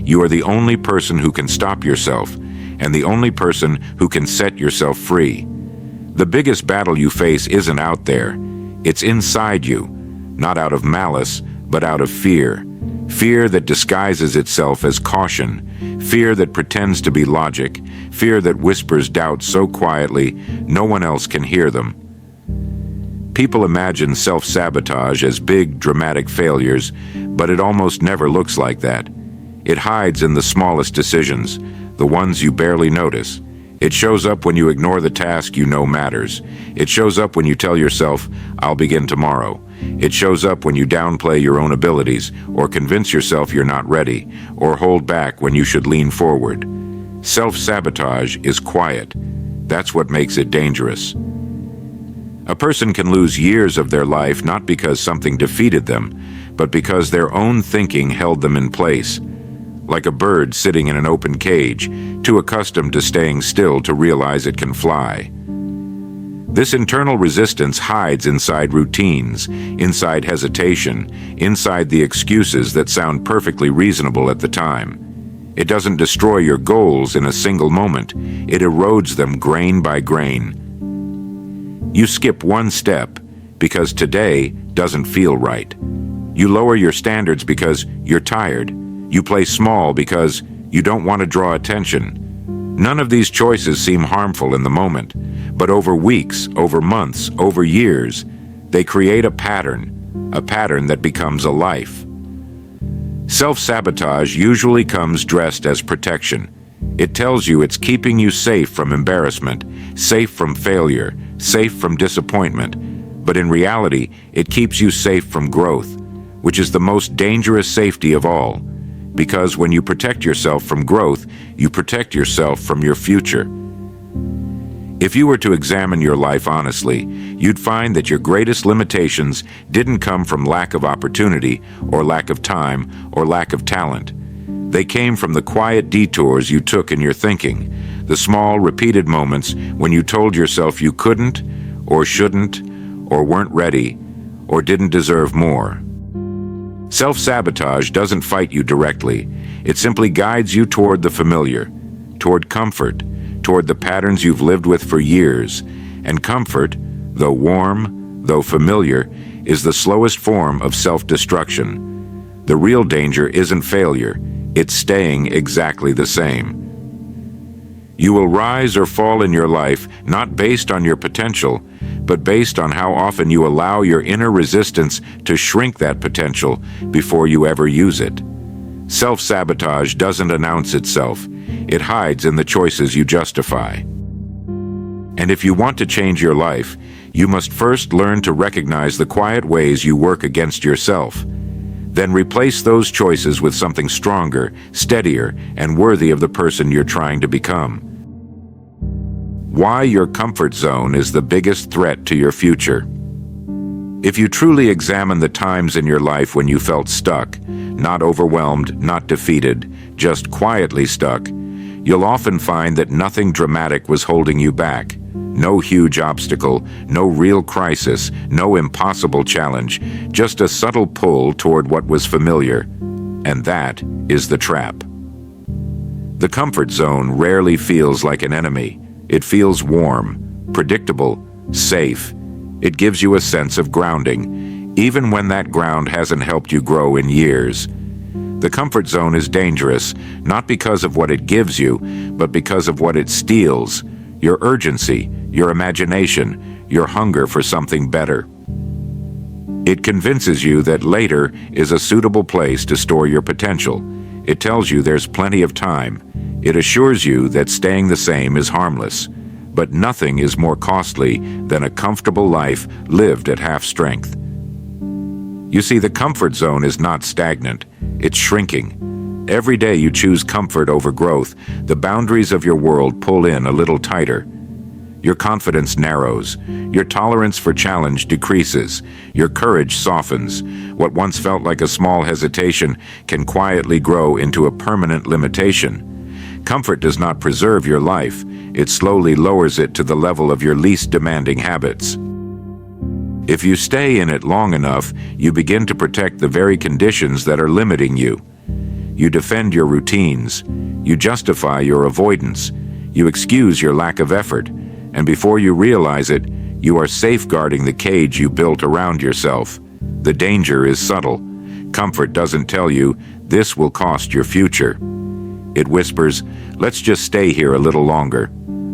you are the only person who can stop yourself, and the only person who can set yourself free. The biggest battle you face isn't out there. It's inside you, not out of malice, but out of fear. Fear that disguises itself as caution, fear that pretends to be logic, fear that whispers doubt so quietly no one else can hear them. People imagine self-sabotage as big, dramatic failures, but it almost never looks like that. It hides in the smallest decisions, the ones you barely notice. It shows up when you ignore the task you know matters. It shows up when you tell yourself, "I'll begin tomorrow." It shows up when you downplay your own abilities, or convince yourself you're not ready, or hold back when you should lean forward. Self-sabotage is quiet. That's what makes it dangerous. A person can lose years of their life not because something defeated them, but because their own thinking held them in place. Like a bird sitting in an open cage, too accustomed to staying still to realize it can fly. This internal resistance hides inside routines, inside hesitation, inside the excuses that sound perfectly reasonable at the time. It doesn't destroy your goals in a single moment. It erodes them grain by grain. You skip one step because today doesn't feel right. You lower your standards because you're tired. You play small because you don't want to draw attention. None of these choices seem harmful in the moment, but over weeks, over months, over years, they create a pattern that becomes a life. Self-sabotage usually comes dressed as protection. It tells you it's keeping you safe from embarrassment, safe from failure, safe from disappointment, but in reality, it keeps you safe from growth, which is the most dangerous safety of all. Because when you protect yourself from growth, you protect yourself from your future. If you were to examine your life honestly, you'd find that your greatest limitations didn't come from lack of opportunity, or lack of time, or lack of talent. They came from the quiet detours you took in your thinking, the small, repeated moments when you told yourself you couldn't, or shouldn't, or weren't ready, or didn't deserve more. Self-sabotage doesn't fight you directly. It simply guides you toward the familiar, toward comfort, toward the patterns you've lived with for years. And comfort, though warm, though familiar, is the slowest form of self-destruction. The real danger isn't failure. It's staying exactly the same. You will rise or fall in your life not based on your potential, but based on how often you allow your inner resistance to shrink that potential before you ever use it. Self-sabotage doesn't announce itself. It hides in the choices you justify. And if you want to change your life, you must first learn to recognize the quiet ways you work against yourself. Then replace those choices with something stronger, steadier, and worthy of the person you're trying to become. Why your comfort zone is the biggest threat to your future. If you truly examine the times in your life when you felt stuck, not overwhelmed, not defeated, just quietly stuck, you'll often find that nothing dramatic was holding you back. No huge obstacle, no real crisis, no impossible challenge, just a subtle pull toward what was familiar. And that is the trap. The comfort zone rarely feels like an enemy. It feels warm, predictable, safe. It gives you a sense of grounding, even when that ground hasn't helped you grow in years. The comfort zone is dangerous, not because of what it gives you, but because of what it steals: your urgency, your imagination, your hunger for something better. It convinces you that later is a suitable place to store your potential. It tells you there's plenty of time. It assures you that staying the same is harmless. But nothing is more costly than a comfortable life lived at half strength. You see, the comfort zone is not stagnant. It's shrinking. Every day you choose comfort over growth, the boundaries of your world pull in a little tighter. Your confidence narrows. Your tolerance for challenge decreases. Your courage softens. What once felt like a small hesitation can quietly grow into a permanent limitation. Comfort does not preserve your life. It slowly lowers it to the level of your least demanding habits. If you stay in it long enough, you begin to protect the very conditions that are limiting you. You defend your routines. You justify your avoidance. You excuse your lack of effort. And before you realize it, you are safeguarding the cage you built around yourself. The danger is subtle. Comfort doesn't tell you, this will cost your future. It whispers, let's just stay here a little longer.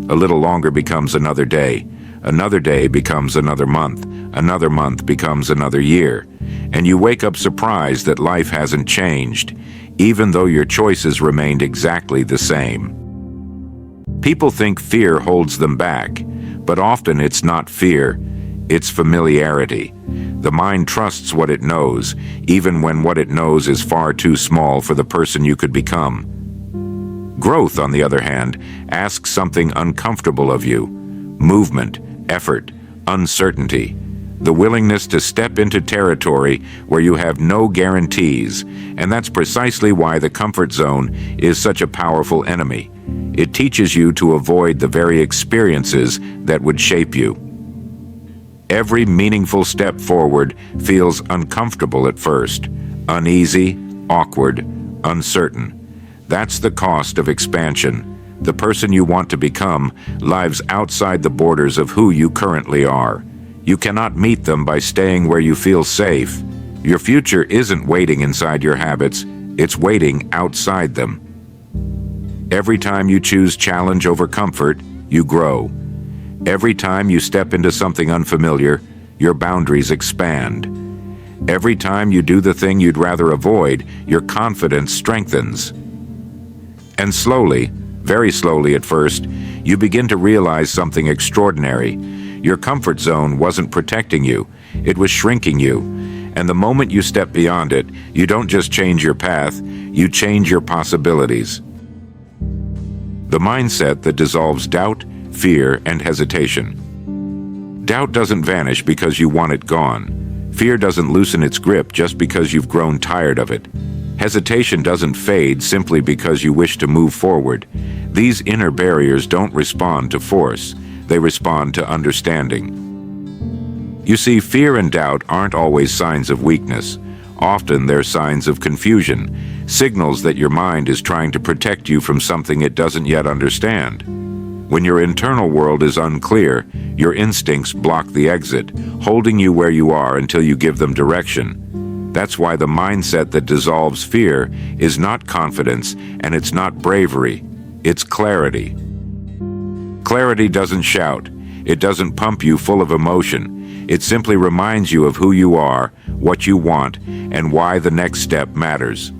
A little longer becomes another day. Another day becomes another month. Another month becomes another year. And you wake up surprised that life hasn't changed, even though your choices remained exactly the same. People think fear holds them back, but often it's not fear, it's familiarity. The mind trusts what it knows, even when what it knows is far too small for the person you could become. Growth, on the other hand, asks something uncomfortable of you: movement, effort, uncertainty, the willingness to step into territory where you have no guarantees, and that's precisely why the comfort zone is such a powerful enemy. It teaches you to avoid the very experiences that would shape you. Every meaningful step forward feels uncomfortable at first, uneasy, awkward, uncertain. That's the cost of expansion. The person you want to become lives outside the borders of who you currently are. You cannot meet them by staying where you feel safe. Your future isn't waiting inside your habits, it's waiting outside them. Every time you choose challenge over comfort, you grow. Every time you step into something unfamiliar, your boundaries expand. Every time you do the thing you'd rather avoid, your confidence strengthens. And slowly, very slowly at first, you begin to realize something extraordinary. Your comfort zone wasn't protecting you, it was shrinking you. And the moment you step beyond it, you don't just change your path, you change your possibilities. The mindset that dissolves doubt, fear, and hesitation. Doubt doesn't vanish because you want it gone. Fear doesn't loosen its grip just because you've grown tired of it. Hesitation doesn't fade simply because you wish to move forward. These inner barriers don't respond to force, they respond to understanding. You see, fear and doubt aren't always signs of weakness. Often they're signs of confusion, signals that your mind is trying to protect you from something it doesn't yet understand. When your internal world is unclear, your instincts block the exit, holding you where you are until you give them direction. That's why the mindset that dissolves fear is not confidence and it's not bravery, it's clarity. Clarity doesn't shout, it doesn't pump you full of emotion. It simply reminds you of who you are, what you want, and why the next step matters.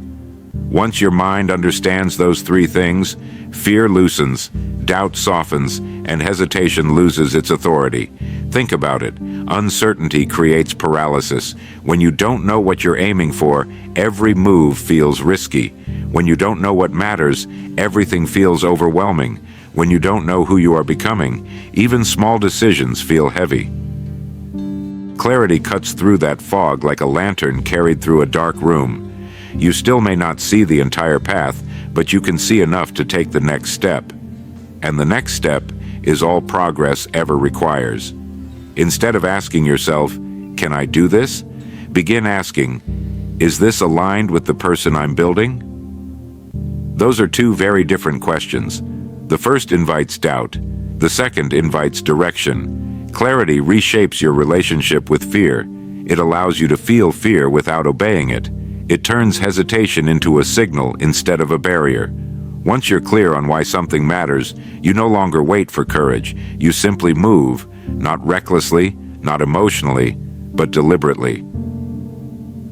Once your mind understands those three things, fear loosens, doubt softens, and hesitation loses its authority. Think about it. Uncertainty creates paralysis. When you don't know what you're aiming for, every move feels risky. When you don't know what matters, everything feels overwhelming. When you don't know who you are becoming, even small decisions feel heavy. Clarity cuts through that fog like a lantern carried through a dark room. You still may not see the entire path, but you can see enough to take the next step. And the next step is all progress ever requires. Instead of asking yourself, "Can I do this?" begin asking, "Is this aligned with the person I'm building?" Those are two very different questions. The first invites doubt. The second invites direction. Clarity reshapes your relationship with fear. It allows you to feel fear without obeying it. It turns hesitation into a signal instead of a barrier. Once you're clear on why something matters, you no longer wait for courage. You simply move, not recklessly, not emotionally, but deliberately.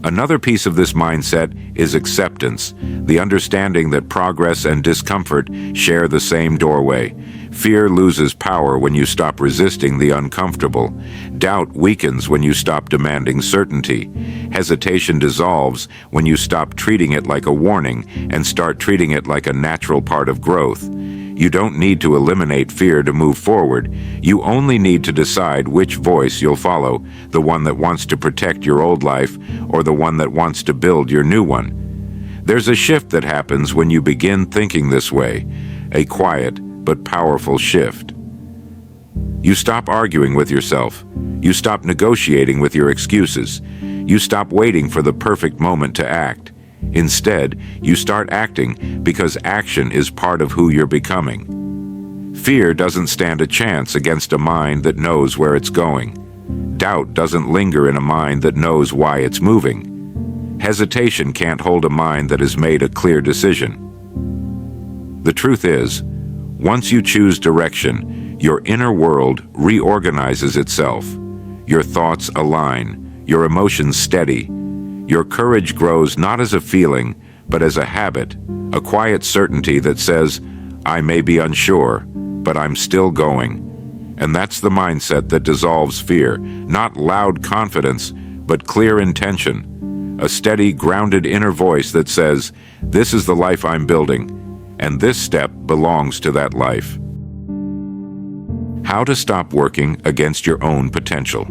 Another piece of this mindset is acceptance, the understanding that progress and discomfort share the same doorway. Fear loses power when you stop resisting the uncomfortable. Doubt weakens when you stop demanding certainty. Hesitation dissolves when you stop treating it like a warning and start treating it like a natural part of growth. You don't need to eliminate fear to move forward. You only need to decide which voice you'll follow, the one that wants to protect your old life or the one that wants to build your new one. There's a shift that happens when you begin thinking this way, a quiet but powerful shift. You stop arguing with yourself. You stop negotiating with your excuses. You stop waiting for the perfect moment to act. Instead, you start acting because action is part of who you're becoming. Fear doesn't stand a chance against a mind that knows where it's going. Doubt doesn't linger in a mind that knows why it's moving. Hesitation can't hold a mind that has made a clear decision. The truth is, once you choose direction, your inner world reorganizes itself. Your thoughts align, your emotions steady. Your courage grows not as a feeling, but as a habit, a quiet certainty that says, I may be unsure, but I'm still going. And that's the mindset that dissolves fear, not loud confidence, but clear intention. A steady, grounded inner voice that says, this is the life I'm building, and this step belongs to that life. How to stop working against your own potential.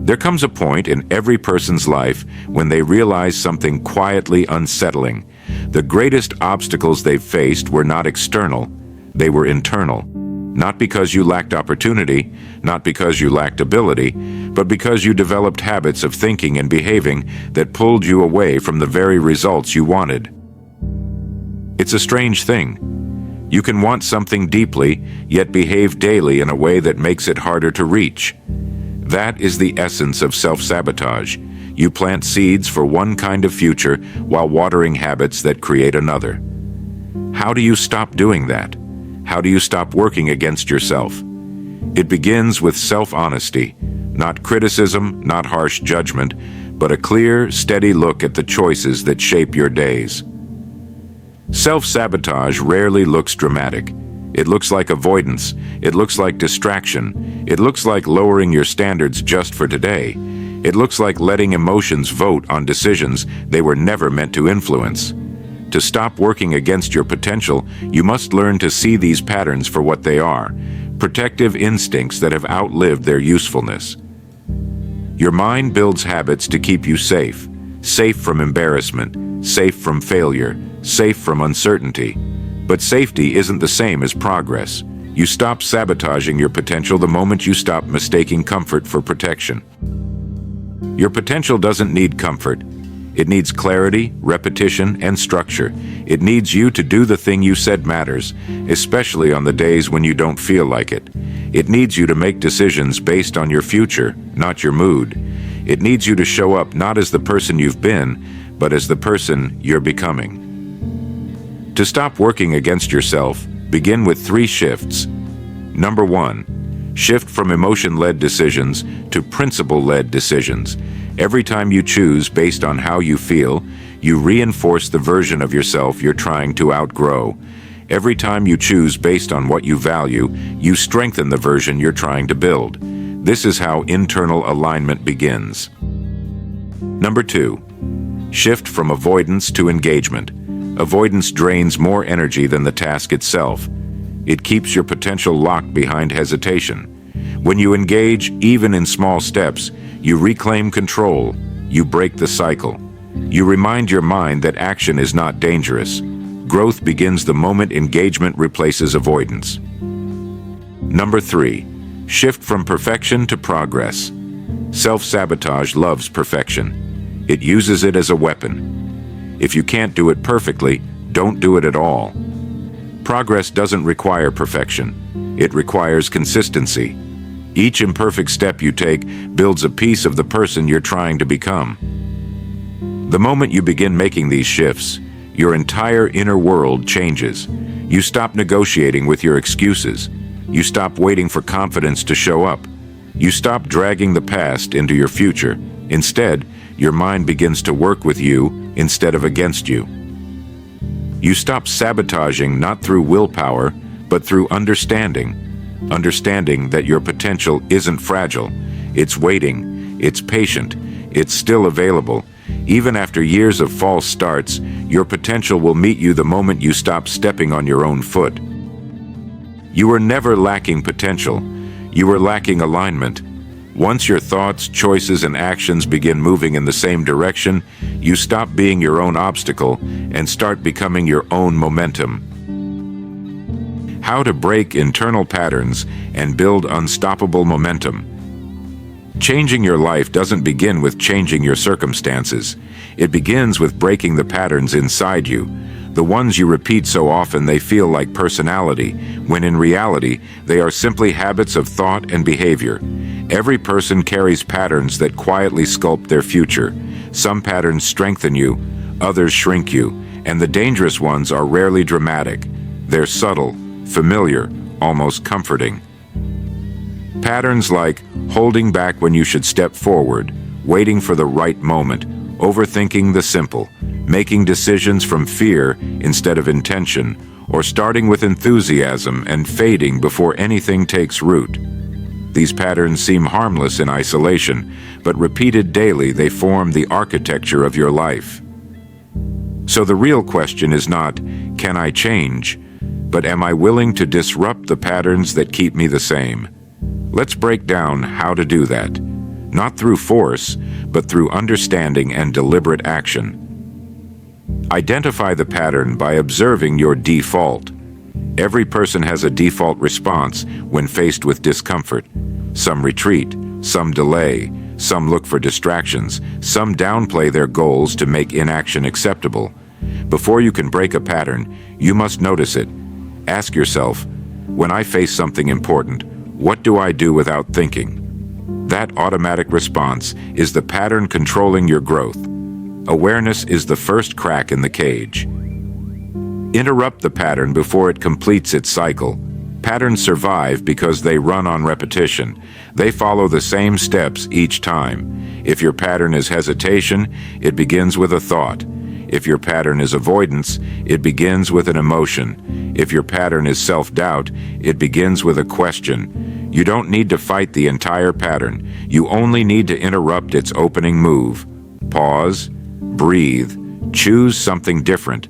There comes a point in every person's life when they realize something quietly unsettling. The greatest obstacles they've faced were not external, they were internal. Not because you lacked opportunity, not because you lacked ability, but because you developed habits of thinking and behaving that pulled you away from the very results you wanted. It's a strange thing. You can want something deeply, yet behave daily in a way that makes it harder to reach. That is the essence of self-sabotage. You plant seeds for one kind of future while watering habits that create another. How do you stop doing that? How do you stop working against yourself? It begins with self-honesty, not criticism, not harsh judgment, but a clear, steady look at the choices that shape your days. Self-sabotage rarely looks dramatic. It looks like avoidance. It looks like distraction. It looks like lowering your standards just for today. It looks like letting emotions vote on decisions they were never meant to influence. To stop working against your potential, you must learn to see these patterns for what they are, protective instincts that have outlived their usefulness. Your mind builds habits to keep you safe, safe from embarrassment, safe from failure, safe from uncertainty. But safety isn't the same as progress. You stop sabotaging your potential the moment you stop mistaking comfort for protection. Your potential doesn't need comfort. It needs clarity, repetition, and structure. It needs you to do the thing you said matters, especially on the days when you don't feel like it. It needs you to make decisions based on your future, not your mood. It needs you to show up not as the person you've been, but as the person you're becoming. To stop working against yourself, begin with 3 shifts. Number 1, shift from emotion-led decisions to principle-led decisions. Every time you choose based on how you feel, you reinforce the version of yourself you're trying to outgrow. Every time you choose based on what you value, you strengthen the version you're trying to build. This is how internal alignment begins. Number 2, shift from avoidance to engagement. Avoidance drains more energy than the task itself. It keeps your potential locked behind hesitation. When you engage, even in small steps, you reclaim control. You break the cycle. You remind your mind that action is not dangerous. Growth begins the moment engagement replaces avoidance. Number 3, shift from perfection to progress. Self-sabotage loves perfection. It uses it as a weapon. If you can't do it perfectly, don't do it at all. Progress doesn't require perfection. It requires consistency. Each imperfect step you take builds a piece of the person you're trying to become. The moment you begin making these shifts, your entire inner world changes. You stop negotiating with your excuses. You stop waiting for confidence to show up. You stop dragging the past into your future. Instead, your mind begins to work with you instead of against you. You stop sabotaging not through willpower, but through understanding. Understanding that your potential isn't fragile. It's waiting. It's patient. It's still available. Even after years of false starts, your potential will meet you the moment you stop stepping on your own foot. You were never lacking potential. You were lacking alignment. Once your thoughts, choices, and actions begin moving in the same direction, you stop being your own obstacle and start becoming your own momentum. How to break internal patterns and build unstoppable momentum. Changing your life doesn't begin with changing your circumstances. It begins with breaking the patterns inside you, the ones you repeat so often they feel like personality, when in reality, they are simply habits of thought and behavior. Every person carries patterns that quietly sculpt their future. Some patterns strengthen you, others shrink you, and the dangerous ones are rarely dramatic. They're subtle, familiar, almost comforting. Patterns like holding back when you should step forward, waiting for the right moment, overthinking the simple, making decisions from fear instead of intention, or starting with enthusiasm and fading before anything takes root. These patterns seem harmless in isolation, but repeated daily they form the architecture of your life. So the real question is not, can I change? But am I willing to disrupt the patterns that keep me the same? Let's break down how to do that. Not through force, but through understanding and deliberate action. Identify the pattern by observing your default. Every person has a default response when faced with discomfort. Some retreat, some delay, some look for distractions, some downplay their goals to make inaction acceptable. Before you can break a pattern, you must notice it. Ask yourself, when I face something important, what do I do without thinking? That automatic response is the pattern controlling your growth. Awareness is the first crack in the cage. Interrupt the pattern before it completes its cycle. Patterns survive because they run on repetition. They follow the same steps each time. If your pattern is hesitation, it begins with a thought. If your pattern is avoidance, it begins with an emotion. If your pattern is self-doubt, it begins with a question. You don't need to fight the entire pattern. You only need to interrupt its opening move. Pause, breathe, choose something different.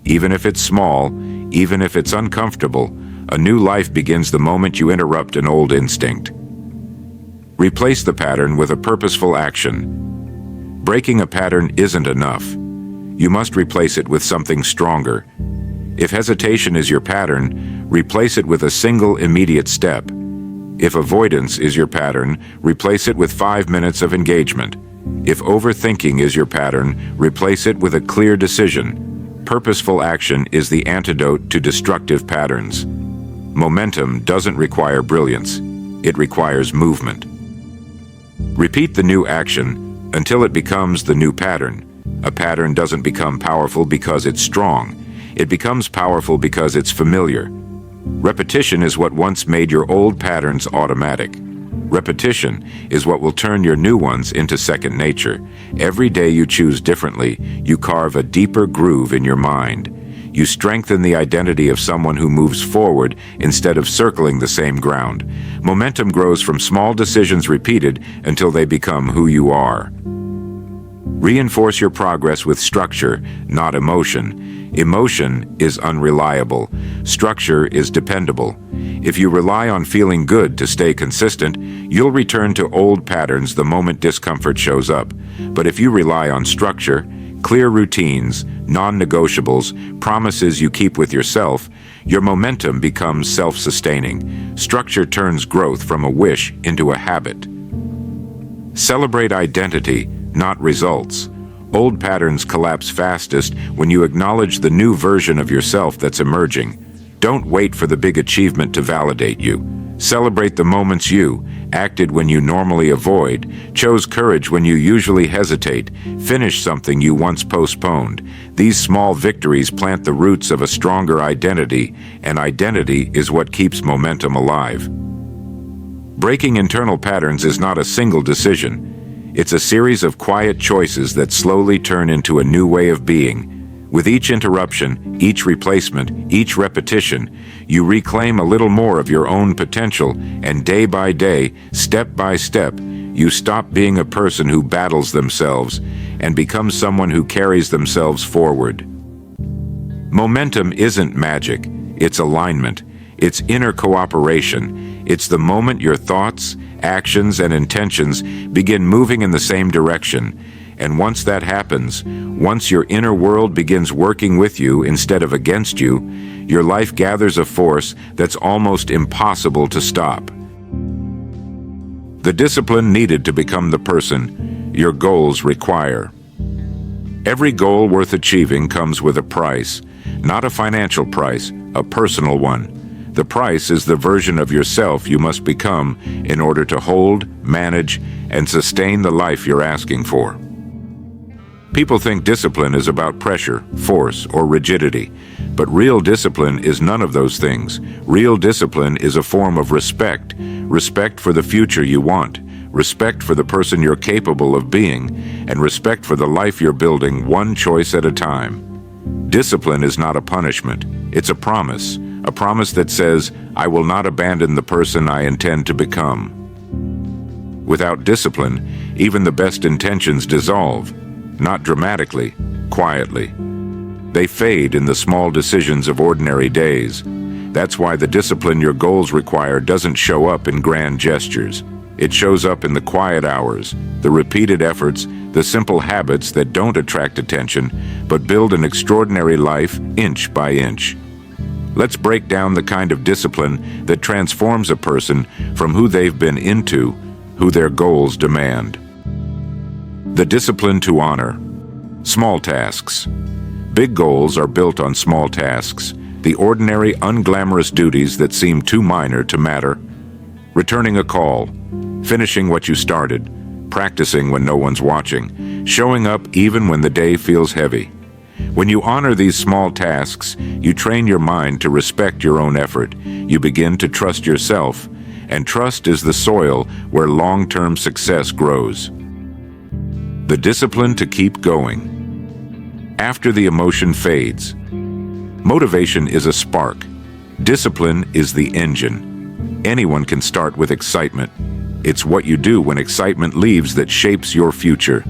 Even if it's small, even if it's uncomfortable, a new life begins the moment you interrupt an old instinct. Replace the pattern with a purposeful action. Breaking a pattern isn't enough. You must replace it with something stronger. If hesitation is your pattern, replace it with a single immediate step. If avoidance is your pattern, replace it with 5 minutes of engagement. If overthinking is your pattern, replace it with a clear decision. Purposeful action is the antidote to destructive patterns. Momentum doesn't require brilliance. It requires movement. Repeat the new action until it becomes the new pattern. A pattern doesn't become powerful because it's strong. It becomes powerful because it's familiar. Repetition is what once made your old patterns automatic. Repetition is what will turn your new ones into second nature. Every day you choose differently, you carve a deeper groove in your mind. You strengthen the identity of someone who moves forward instead of circling the same ground. Momentum grows from small decisions repeated until they become who you are. Reinforce your progress with structure, not emotion. Emotion is unreliable. Structure is dependable. If you rely on feeling good to stay consistent, you'll return to old patterns the moment discomfort shows up. But if you rely on structure, clear routines, non-negotiables, promises you keep with yourself, your momentum becomes self-sustaining. Structure turns growth from a wish into a habit. Celebrate identity, not results. Old patterns collapse fastest when you acknowledge the new version of yourself that's emerging. Don't wait for the big achievement to validate you. Celebrate the moments you acted when you normally avoid, chose courage when you usually hesitate, finished something you once postponed. These small victories plant the roots of a stronger identity, and identity is what keeps momentum alive. Breaking internal patterns is not a single decision. It's a series of quiet choices that slowly turn into a new way of being. With each interruption, each replacement, each repetition, you reclaim a little more of your own potential, and day by day, step by step, you stop being a person who battles themselves and become someone who carries themselves forward. Momentum isn't magic, it's alignment. It's inner cooperation. It's the moment your thoughts, actions, and intentions begin moving in the same direction. And once that happens, once your inner world begins working with you instead of against you, your life gathers a force that's almost impossible to stop. The discipline needed to become the person your goals require. Every goal worth achieving comes with a price, not a financial price, a personal one. The price is the version of yourself you must become in order to hold, manage, and sustain the life you're asking for. People think discipline is about pressure, force, or rigidity, but real discipline is none of those things. Real discipline is a form of respect, respect for the future you want, respect for the person you're capable of being, and respect for the life you're building one choice at a time. Discipline is not a punishment, it's a promise that says, I will not abandon the person I intend to become. Without discipline, even the best intentions dissolve. Not dramatically, quietly. They fade in the small decisions of ordinary days. That's why the discipline your goals require doesn't show up in grand gestures. It shows up in the quiet hours, the repeated efforts, the simple habits that don't attract attention, but build an extraordinary life inch by inch. Let's break down the kind of discipline that transforms a person from who they've been into who their goals demand. The discipline to honor. Small tasks. Big goals are built on small tasks, the ordinary, unglamorous duties that seem too minor to matter. Returning a call, finishing what you started, practicing when no one's watching, showing up even when the day feels heavy. When you honor these small tasks, you train your mind to respect your own effort. You begin to trust yourself, and trust is the soil where long-term success grows. The discipline to keep going. After the emotion fades. Motivation is a spark. Discipline is the engine. Anyone can start with excitement. It's what you do when excitement leaves that shapes your future.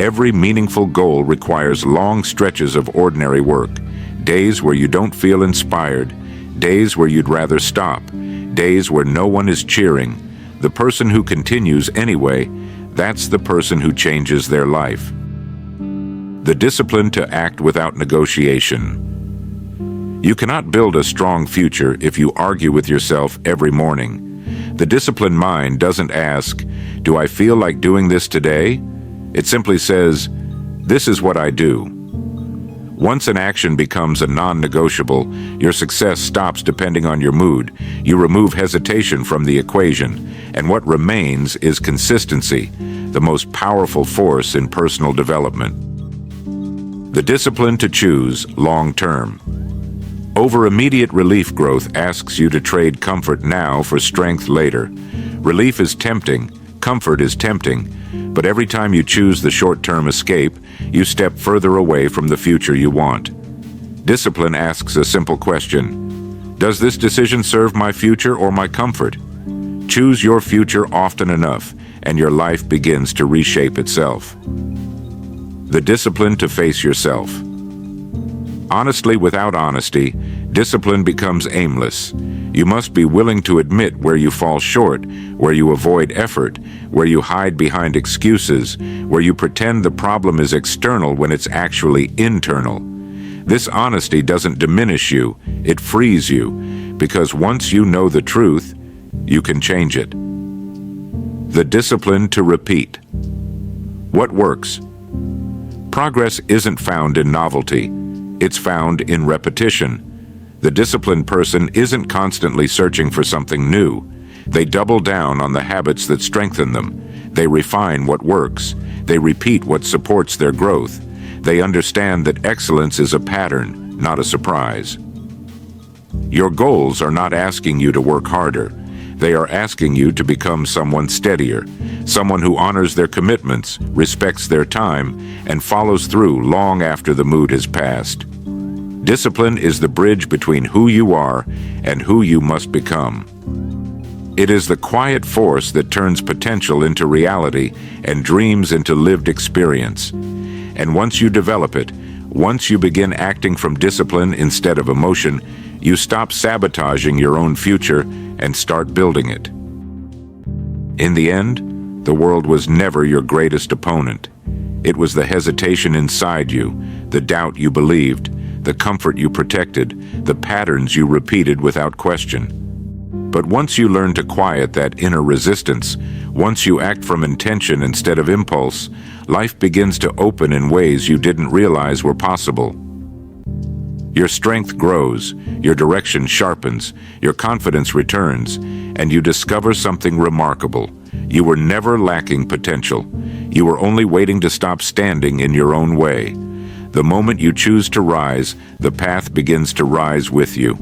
Every meaningful goal requires long stretches of ordinary work. Days where you don't feel inspired. Days where you'd rather stop. Days where no one is cheering. The person who continues anyway, that's the person who changes their life. The discipline to act without negotiation. You cannot build a strong future if you argue with yourself every morning. The disciplined mind doesn't ask, do I feel like doing this today? It simply says, this is what I do. Once an action becomes a non-negotiable, your success stops depending on your mood. You remove hesitation from the equation, and what remains is consistency, the most powerful force in personal development. The discipline to choose long-term. Over immediate relief growth asks you to trade comfort now for strength later. Relief is tempting, comfort is tempting, but every time you choose the short-term escape, you step further away from the future you want. Discipline asks a simple question. Does this decision serve my future or my comfort? Choose your future often enough, and your life begins to reshape itself. The discipline to face yourself. Honestly without honesty, discipline becomes aimless. You must be willing to admit where you fall short, where you avoid effort, where you hide behind excuses, where you pretend the problem is external when it's actually internal. This honesty doesn't diminish you, it frees you, because once you know the truth, you can change it. The discipline to repeat. What works? Progress isn't found in novelty, it's found in repetition. The disciplined person isn't constantly searching for something new. They double down on the habits that strengthen them. They refine what works. They repeat what supports their growth. They understand that excellence is a pattern, not a surprise. Your goals are not asking you to work harder. They are asking you to become someone steadier, someone who honors their commitments, respects their time, and follows through long after the mood has passed. Discipline is the bridge between who you are and who you must become. It is the quiet force that turns potential into reality and dreams into lived experience. And once you develop it, once you begin acting from discipline instead of emotion, you stop sabotaging your own future and start building it. In the end, the world was never your greatest opponent. It was the hesitation inside you, the doubt you believed, the comfort you protected, the patterns you repeated without question. But once you learn to quiet that inner resistance, once you act from intention instead of impulse, life begins to open in ways you didn't realize were possible. Your strength grows, your direction sharpens, your confidence returns, and you discover something remarkable. You were never lacking potential. You were only waiting to stop standing in your own way. The moment you choose to rise, the path begins to rise with you.